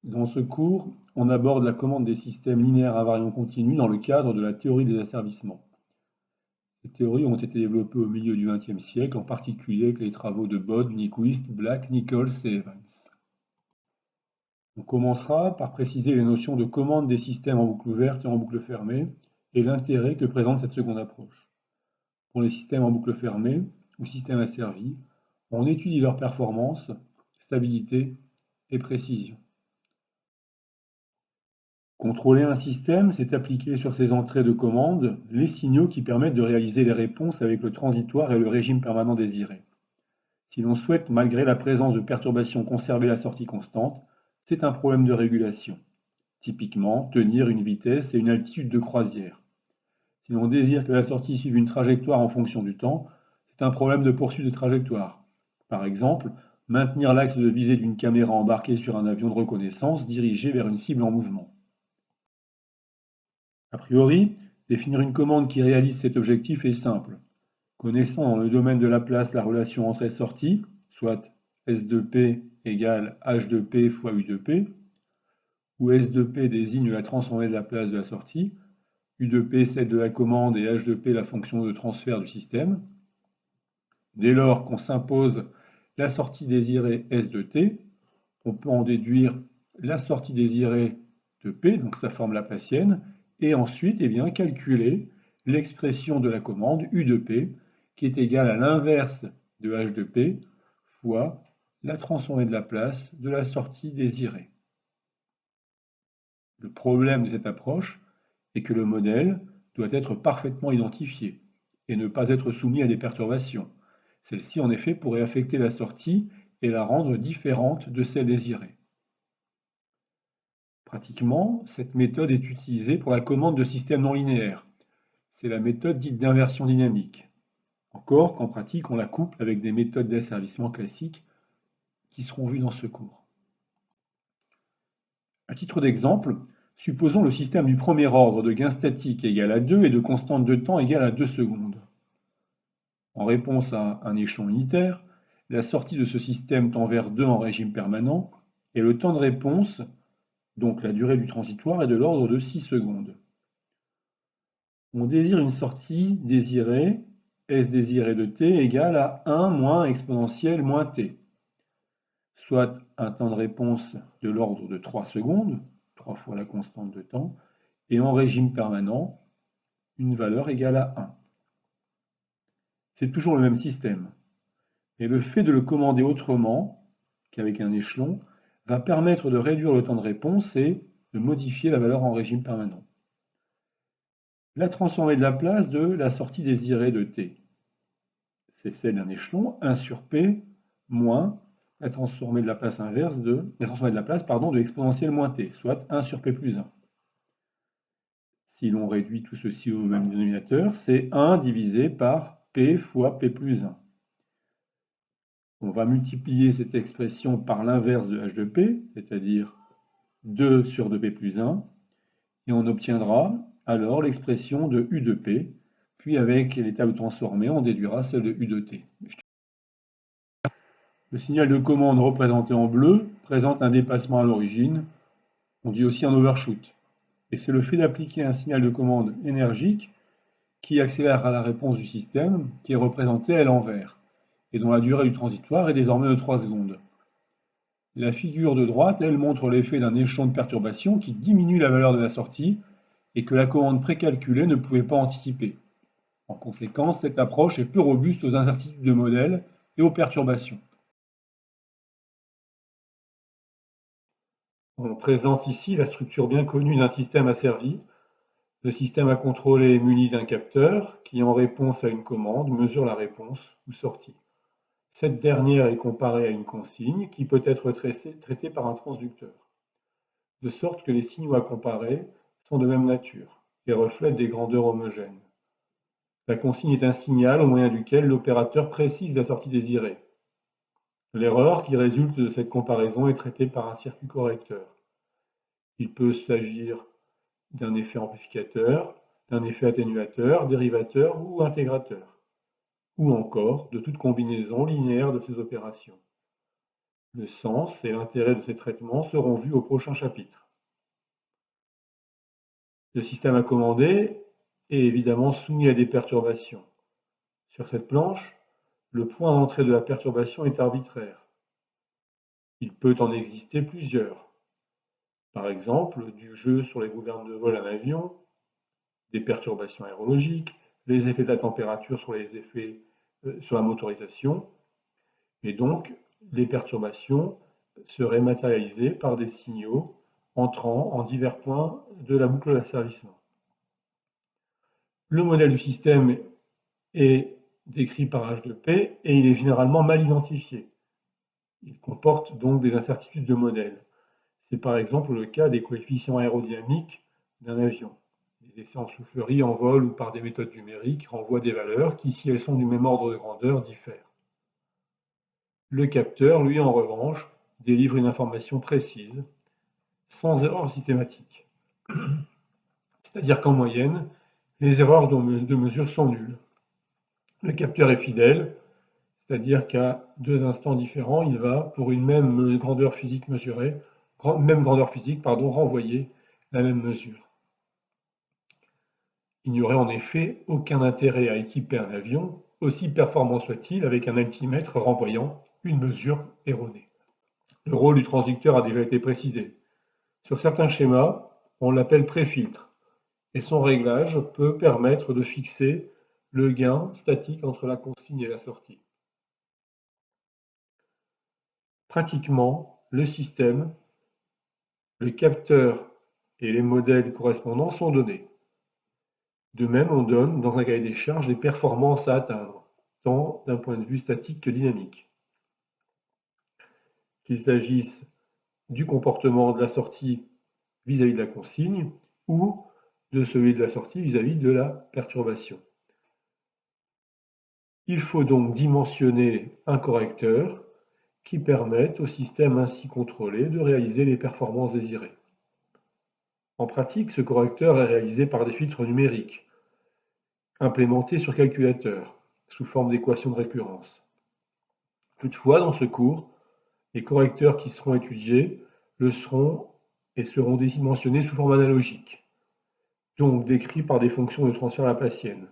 Dans ce cours, on aborde la commande des systèmes linéaires invariants continus dans le cadre de la théorie des asservissements. Ces théories ont été développées au milieu du XXe siècle, en particulier avec les travaux de Bode, Nyquist, Black, Nichols et Evans. On commencera par préciser les notions de commande des systèmes en boucle ouverte et en boucle fermée et l'intérêt que présente cette seconde approche. Pour les systèmes en boucle fermée ou systèmes asservis, on étudie leur performance, stabilité et précision. Contrôler un système, c'est appliquer sur ses entrées de commande les signaux qui permettent de réaliser les réponses avec le transitoire et le régime permanent désiré. Si l'on souhaite, malgré la présence de perturbations, conserver la sortie constante, c'est un problème de régulation. Typiquement, tenir une vitesse et une altitude de croisière. Si l'on désire que la sortie suive une trajectoire en fonction du temps, c'est un problème de poursuite de trajectoire. Par exemple, maintenir l'axe de visée d'une caméra embarquée sur un avion de reconnaissance dirigé vers une cible en mouvement. A priori, définir une commande qui réalise cet objectif est simple. Connaissant dans le domaine de la place la relation entrée-sortie, soit S de P égale H de P fois U de P, où S de P désigne la transformée de la place de la sortie, U de P celle de la commande et H de P la fonction de transfert du système. Dès lors qu'on s'impose la sortie désirée S de T, on peut en déduire la sortie désirée de P, donc ça forme la Laplacienne, et ensuite calculer l'expression de la commande U de P, qui est égale à l'inverse de H de P fois la transformée de Laplace de la sortie désirée. Le problème de cette approche est que le modèle doit être parfaitement identifié et ne pas être soumis à des perturbations. Celle-ci, en effet, pourrait affecter la sortie et la rendre différente de celle désirée. Pratiquement, cette méthode est utilisée pour la commande de systèmes non linéaires. C'est la méthode dite d'inversion dynamique. Encore qu'en pratique, on la couple avec des méthodes d'asservissement classiques qui seront vues dans ce cours. À titre d'exemple, supposons le système du premier ordre de gain statique égal à 2 et de constante de temps égale à 2 secondes. En réponse à un échelon unitaire, la sortie de ce système tend vers 2 en régime permanent et le temps de réponse, donc la durée du transitoire, est de l'ordre de 6 secondes. On désire une sortie désirée, S désiré de t égale à 1 moins exponentielle moins t, soit un temps de réponse de l'ordre de 3 secondes, 3 fois la constante de temps, et en régime permanent, une valeur égale à 1. C'est toujours le même système, mais le fait de le commander autrement qu'avec un échelon va permettre de réduire le temps de réponse et de modifier la valeur en régime permanent. La transformée de Laplace de la sortie désirée de t, c'est celle d'un échelon, 1 sur p moins la transformée de Laplace inverse de exponentielle moins t, soit 1 sur p plus 1. Si l'on réduit tout ceci au même dénominateur, c'est 1 divisé par p fois p plus 1. On va multiplier cette expression par l'inverse de h de p, c'est-à-dire 2 sur 2p plus 1, et on obtiendra alors l'expression de u de p, puis avec les tables transformées, on déduira celle de u de t. Le signal de commande représenté en bleu présente un dépassement à l'origine, on dit aussi un overshoot. Et c'est le fait d'appliquer un signal de commande énergique qui accélère la réponse du système, qui est représenté à l'envers, et dont la durée du transitoire est désormais de 3 secondes. La figure de droite, elle, montre l'effet d'un échelon de perturbation qui diminue la valeur de la sortie et que la commande précalculée ne pouvait pas anticiper. En conséquence, cette approche est peu robuste aux incertitudes de modèle et aux perturbations. On présente ici la structure bien connue d'un système asservi. Le système à contrôler est muni d'un capteur qui, en réponse à une commande, mesure la réponse ou sortie. Cette dernière est comparée à une consigne qui peut être traitée par un transducteur, de sorte que les signaux à comparer sont de même nature et reflètent des grandeurs homogènes. La consigne est un signal au moyen duquel l'opérateur précise la sortie désirée. L'erreur qui résulte de cette comparaison est traitée par un circuit correcteur. Il peut s'agir d'un effet amplificateur, d'un effet atténuateur, dérivateur ou intégrateur, ou encore de toute combinaison linéaire de ces opérations. Le sens et l'intérêt de ces traitements seront vus au prochain chapitre. Le système à commander est évidemment soumis à des perturbations. Sur cette planche, le point d'entrée de la perturbation est arbitraire. Il peut en exister plusieurs. Par exemple, du jeu sur les gouvernes de vol à avion, des perturbations aérologiques, les effets de la température sur les effets sur la motorisation, et donc les perturbations seraient matérialisées par des signaux entrant en divers points de la boucle d'asservissement. Le modèle du système est décrit par H2P et il est généralement mal identifié. Il comporte donc des incertitudes de modèle. C'est par exemple le cas des coefficients aérodynamiques d'un avion. Les essais en soufflerie, en vol ou par des méthodes numériques renvoient des valeurs qui, si elles sont du même ordre de grandeur, diffèrent. Le capteur, lui, en revanche, délivre une information précise, sans erreur systématique. C'est-à-dire qu'en moyenne, les erreurs de mesure sont nulles. Le capteur est fidèle, c'est-à-dire qu'à deux instants différents, il va, pour une même grandeur physique mesurée, renvoyer la même mesure. Il n'y aurait en effet aucun intérêt à équiper un avion, aussi performant soit-il, avec un altimètre renvoyant une mesure erronée. Le rôle du transducteur a déjà été précisé. Sur certains schémas, on l'appelle préfiltre, et son réglage peut permettre de fixer le gain statique entre la consigne et la sortie. Pratiquement, le système, le capteur et les modèles correspondants sont donnés. De même, on donne, dans un cahier des charges, les performances à atteindre, tant d'un point de vue statique que dynamique. Qu'il s'agisse du comportement de la sortie vis-à-vis de la consigne ou de celui de la sortie vis-à-vis de la perturbation. Il faut donc dimensionner un correcteur qui permette au système ainsi contrôlé de réaliser les performances désirées. En pratique, ce correcteur est réalisé par des filtres numériques, implémentés sur calculateur, sous forme d'équations de récurrence. Toutefois, dans ce cours, les correcteurs qui seront étudiés le seront et seront dimensionnés sous forme analogique, donc décrits par des fonctions de transfert laplacienne.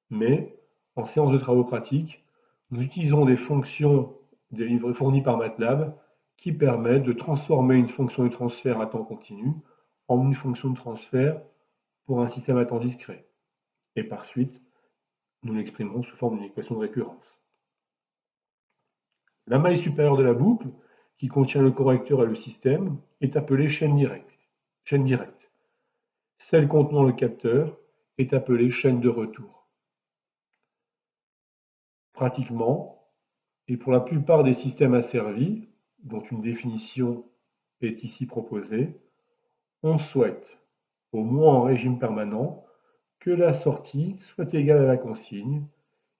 Mais, en séance de travaux pratiques, nous utilisons des fonctions fournies par MATLAB qui permettent de transformer une fonction de transfert à temps continu en une fonction de transfert pour un système à temps discret. Et par suite, nous l'exprimerons sous forme d'une équation de récurrence. La maille supérieure de la boucle, qui contient le correcteur et le système, est appelée chaîne directe. Celle contenant le capteur est appelée chaîne de retour. Pratiquement, et pour la plupart des systèmes asservis, dont une définition est ici proposée, on souhaite, au moins en régime permanent, que la sortie soit égale à la consigne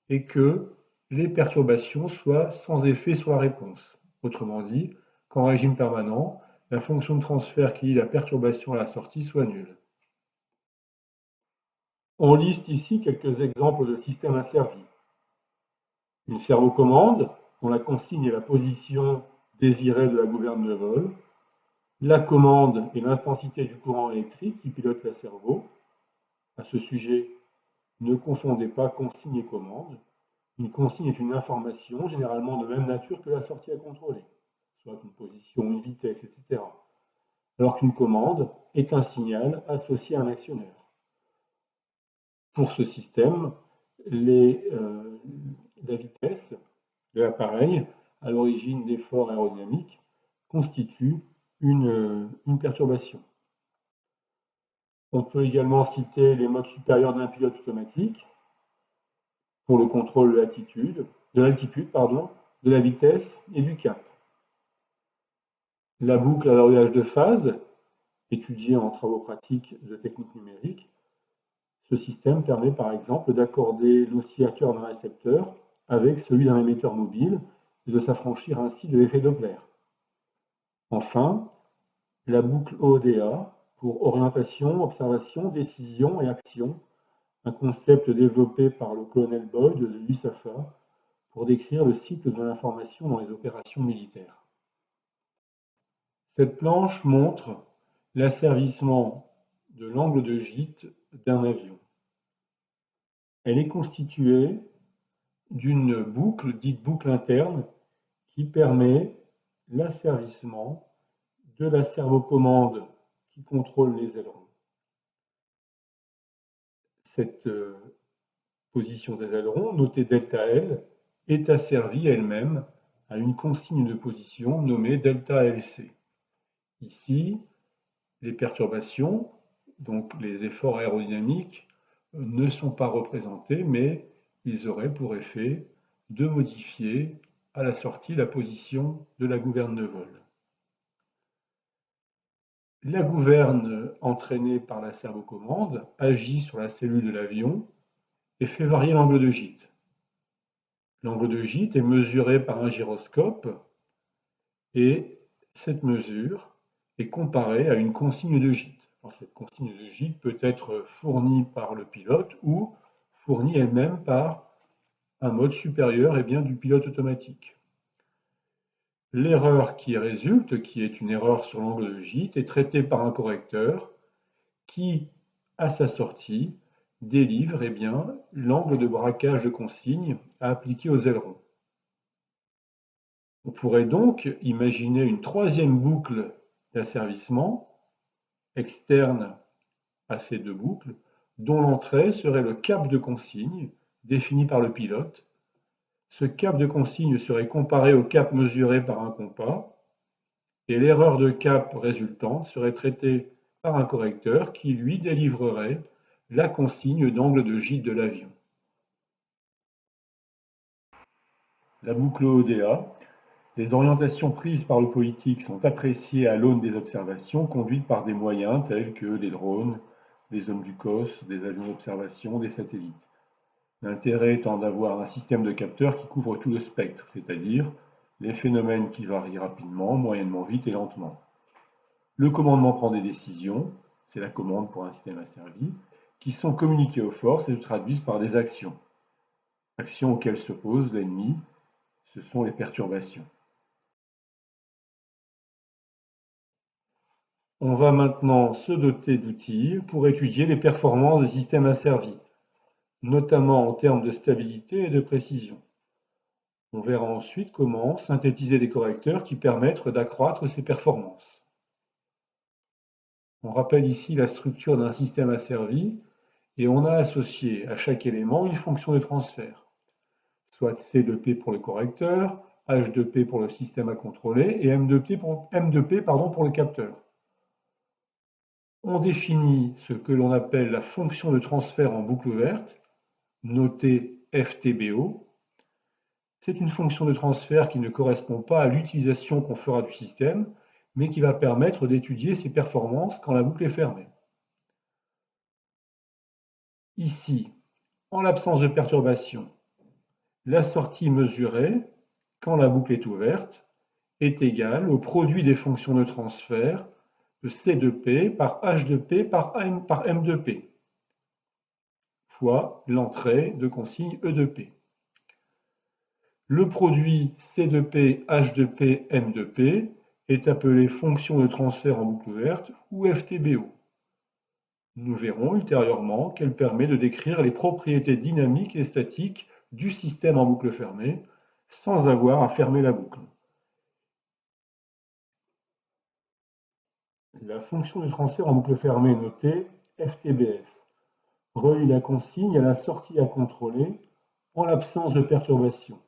et que les perturbations soient sans effet sur la réponse. Autrement dit, qu'en régime permanent, la fonction de transfert qui lie la perturbation à la sortie soit nulle. On liste ici quelques exemples de systèmes asservis. Une servocommande, dont la consigne est la position désirée de la gouverne de vol. La commande est l'intensité du courant électrique qui pilote la servo. À ce sujet, ne confondez pas consigne et commande. Une consigne est une information, généralement de même nature que la sortie à contrôler, soit une position, une vitesse, etc. Alors qu'une commande est un signal associé à un actionnaire. Pour ce système, la vitesse de l'appareil, à l'origine d'efforts aérodynamiques, constitue une perturbation. On peut également citer les modes supérieurs d'un pilote automatique pour le contrôle de l'altitude, de la vitesse et du cap. La boucle à variage de phase, étudiée en travaux pratiques de technique numérique, ce système permet par exemple d'accorder l'oscillateur d'un récepteur avec celui d'un émetteur mobile et de s'affranchir ainsi de l'effet Doppler. Enfin, la boucle ODA pour orientation, observation, décision et action, un concept développé par le colonel Boyd de l'USAFA pour décrire le cycle de l'information dans les opérations militaires. Cette planche montre l'asservissement de l'angle de gîte d'un avion. Elle est constituée d'une boucle, dite boucle interne, qui permet l'asservissement de la servocommande qui contrôle les ailerons. Cette position des ailerons, notée ΔL, est asservie elle-même à une consigne de position nommée ΔLC. Ici, les perturbations, donc les efforts aérodynamiques, ne sont pas représentés, mais ils auraient pour effet de modifier à la sortie la position de la gouverne de vol. La gouverne entraînée par la servocommande agit sur la cellule de l'avion et fait varier l'angle de gîte. L'angle de gîte est mesuré par un gyroscope et cette mesure est comparée à une consigne de gîte. Alors, cette consigne de gîte peut être fournie par le pilote ou fournie elle-même par un mode supérieur du pilote automatique. L'erreur qui résulte, qui est une erreur sur l'angle de gîte, est traitée par un correcteur qui, à sa sortie, délivre l'angle de braquage de consigne à appliquer aux ailerons. On pourrait donc imaginer une troisième boucle d'asservissement externe à ces deux boucles, dont l'entrée serait le cap de consigne défini par le pilote. Ce cap de consigne serait comparé au cap mesuré par un compas, et l'erreur de cap résultante serait traitée par un correcteur qui, lui, délivrerait la consigne d'angle de gîte de l'avion. La boucle ODA. Les orientations prises par le politique sont appréciées à l'aune des observations conduites par des moyens tels que des drones, des hommes du COS, des avions d'observation, des satellites. L'intérêt étant d'avoir un système de capteurs qui couvre tout le spectre, c'est-à-dire les phénomènes qui varient rapidement, moyennement vite et lentement. Le commandement prend des décisions, c'est la commande pour un système asservi, qui sont communiquées aux forces et se traduisent par des actions. Actions auxquelles s'oppose l'ennemi, ce sont les perturbations. On va maintenant se doter d'outils pour étudier les performances des systèmes asservis, notamment en termes de stabilité et de précision. On verra ensuite comment synthétiser des correcteurs qui permettent d'accroître ces performances. On rappelle ici la structure d'un système asservi et on a associé à chaque élément une fonction de transfert, soit C de P pour le correcteur, H de P pour le système à contrôler et M de P pour le capteur. On définit ce que l'on appelle la fonction de transfert en boucle ouverte, notée FTBO. C'est une fonction de transfert qui ne correspond pas à l'utilisation qu'on fera du système, mais qui va permettre d'étudier ses performances quand la boucle est fermée. Ici, en l'absence de perturbation, la sortie mesurée, quand la boucle est ouverte, est égale au produit des fonctions de transfert de C de P par H de P par M de P, fois l'entrée de consigne E de P. Le produit C de P, H de P, M de P est appelé fonction de transfert en boucle ouverte ou FTBO. Nous verrons ultérieurement qu'elle permet de décrire les propriétés dynamiques et statiques du système en boucle fermée sans avoir à fermer la boucle. La fonction de transfert en boucle fermée notée FTBF relie la consigne à la sortie à contrôler en l'absence de perturbation.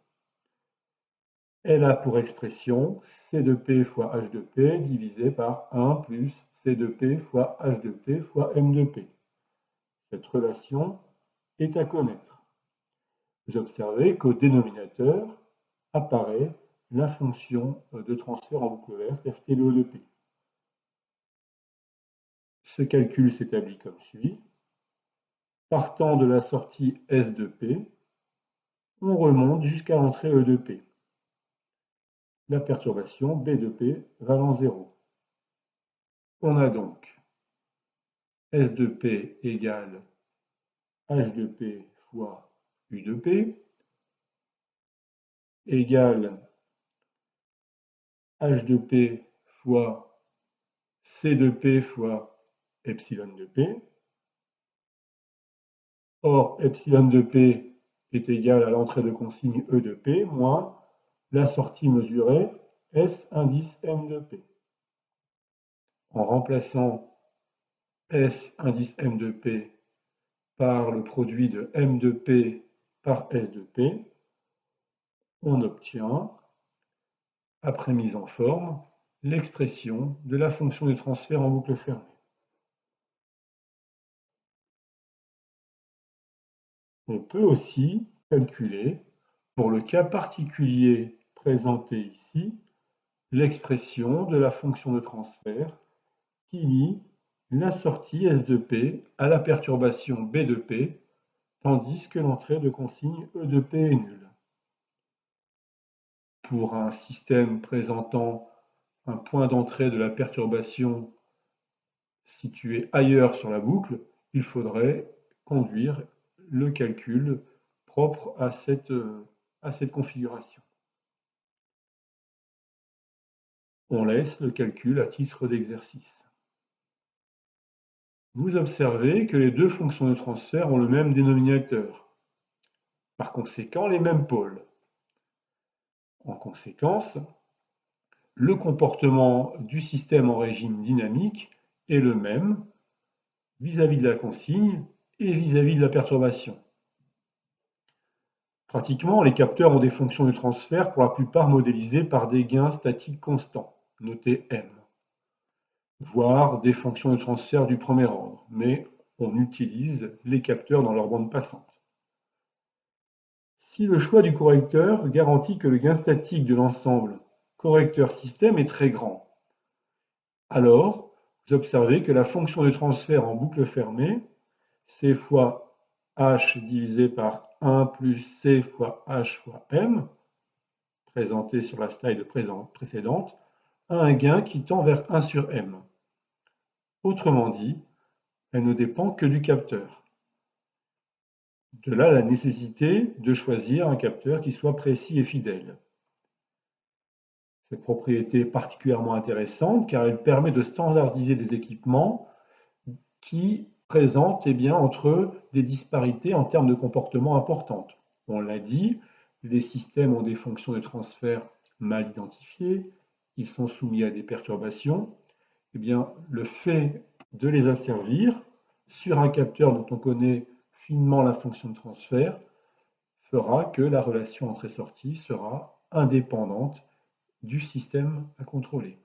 Elle a pour expression C de P fois H de P divisé par 1 plus C de P fois H de P fois M de P. Cette relation est à connaître. Vous observez qu'au dénominateur apparaît la fonction de transfert en boucle ouverte FTBO de P. Ce calcul s'établit comme suit. Partant de la sortie S de P, on remonte jusqu'à l'entrée E de P. La perturbation B de P valant 0. On a donc S de P égale H de P fois U de P égale H de P fois C de P fois epsilon de P. Or, epsilon de P est égal à l'entrée de consigne E de P moins la sortie mesurée S indice M de P. En remplaçant S indice M de P par le produit de M de P par S de P, on obtient, après mise en forme, l'expression de la fonction de transfert en boucle fermée. On peut aussi calculer, pour le cas particulier présenté ici, l'expression de la fonction de transfert qui lie la sortie S de P à la perturbation B de P, tandis que l'entrée de consigne E de P est nulle. Pour un système présentant un point d'entrée de la perturbation situé ailleurs sur la boucle, il faudrait conduire le calcul propre à cette configuration. On laisse le calcul à titre d'exercice. Vous observez que les deux fonctions de transfert ont le même dénominateur, par conséquent les mêmes pôles. En conséquence, le comportement du système en régime dynamique est le même vis-à-vis de la consigne et vis-à-vis de la perturbation. Pratiquement, les capteurs ont des fonctions de transfert pour la plupart modélisées par des gains statiques constants, notés M, voire des fonctions de transfert du premier ordre, mais on utilise les capteurs dans leur bande passante. Si le choix du correcteur garantit que le gain statique de l'ensemble correcteur-système est très grand, alors vous observez que la fonction de transfert en boucle fermée, C fois H divisé par 1 plus C fois H fois M, présentée sur la slide précédente, a un gain qui tend vers 1 sur M. Autrement dit, elle ne dépend que du capteur. De là la nécessité de choisir un capteur qui soit précis et fidèle. Cette propriété est particulièrement intéressante car elle permet de standardiser des équipements qui présentent entre eux des disparités en termes de comportement importantes. On l'a dit, les systèmes ont des fonctions de transfert mal identifiées, ils sont soumis à des perturbations. Le fait de les asservir sur un capteur dont on connaît finement la fonction de transfert fera que la relation entrée-sortie sera indépendante du système à contrôler.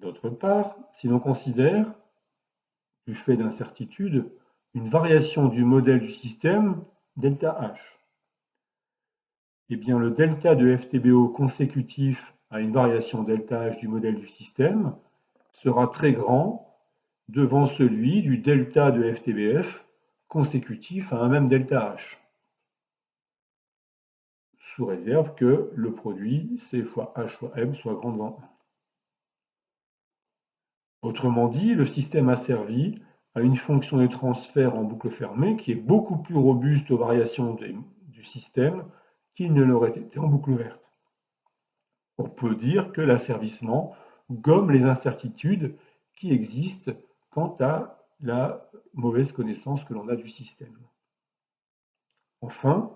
D'autre part, si l'on considère, du fait d'incertitudes, une variation du modèle du système, ΔH, le delta de FTBO consécutif à une variation ΔH du modèle du système sera très grand devant celui du delta de FTBF consécutif à un même ΔH, sous réserve que le produit C fois H fois M soit grand devant 1. Autrement dit, le système asservi a une fonction de transfert en boucle fermée qui est beaucoup plus robuste aux variations du système qu'il ne l'aurait été en boucle ouverte. On peut dire que l'asservissement gomme les incertitudes qui existent quant à la mauvaise connaissance que l'on a du système. Enfin,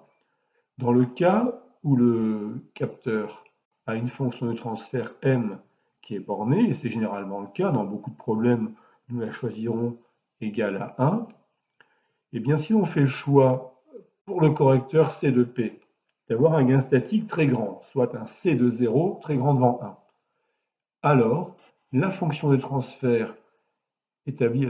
dans le cas où le capteur a une fonction de transfert M qui est bornée, et c'est généralement le cas, dans beaucoup de problèmes, nous la choisirons égale à 1, si on fait le choix pour le correcteur C de P d'avoir un gain statique très grand, soit un C de 0 très grand devant 1, alors la fonction de transfert établie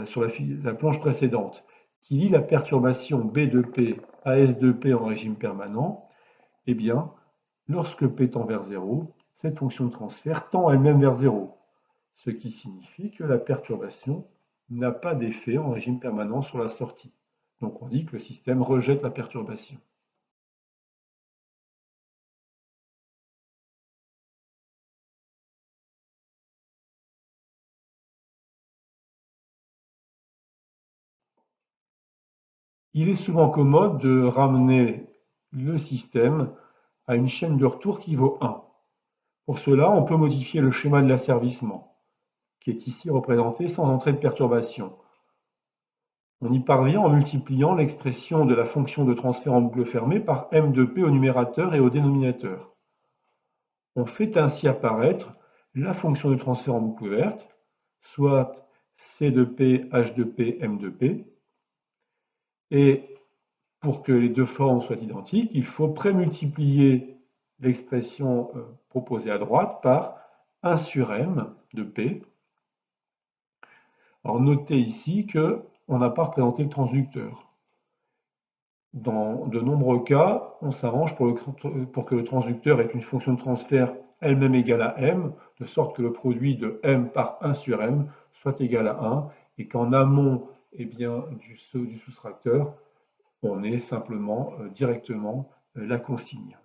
sur la planche précédente, qui lie la perturbation B de P à S de P en régime permanent, lorsque P tend vers 0, cette fonction de transfert tend elle-même vers 0, ce qui signifie que la perturbation n'a pas d'effet en régime permanent sur la sortie. Donc on dit que le système rejette la perturbation. Il est souvent commode de ramener le système à une chaîne de retour qui vaut 1. Pour cela, on peut modifier le schéma de l'asservissement, qui est ici représenté sans entrée de perturbation. On y parvient en multipliant l'expression de la fonction de transfert en boucle fermée par m de p au numérateur et au dénominateur. On fait ainsi apparaître la fonction de transfert en boucle ouverte, soit c de p, h de p, m de p. Et pour que les deux formes soient identiques, il faut prémultiplier l'expression proposée à droite par 1 sur m de p. Alors notez ici qu'on n'a pas représenté le transducteur. Dans de nombreux cas, on s'arrange pour que le transducteur ait une fonction de transfert elle-même égale à m, de sorte que le produit de m par 1 sur m soit égal à 1, et qu'en amont du soustracteur, on ait simplement directement la consigne.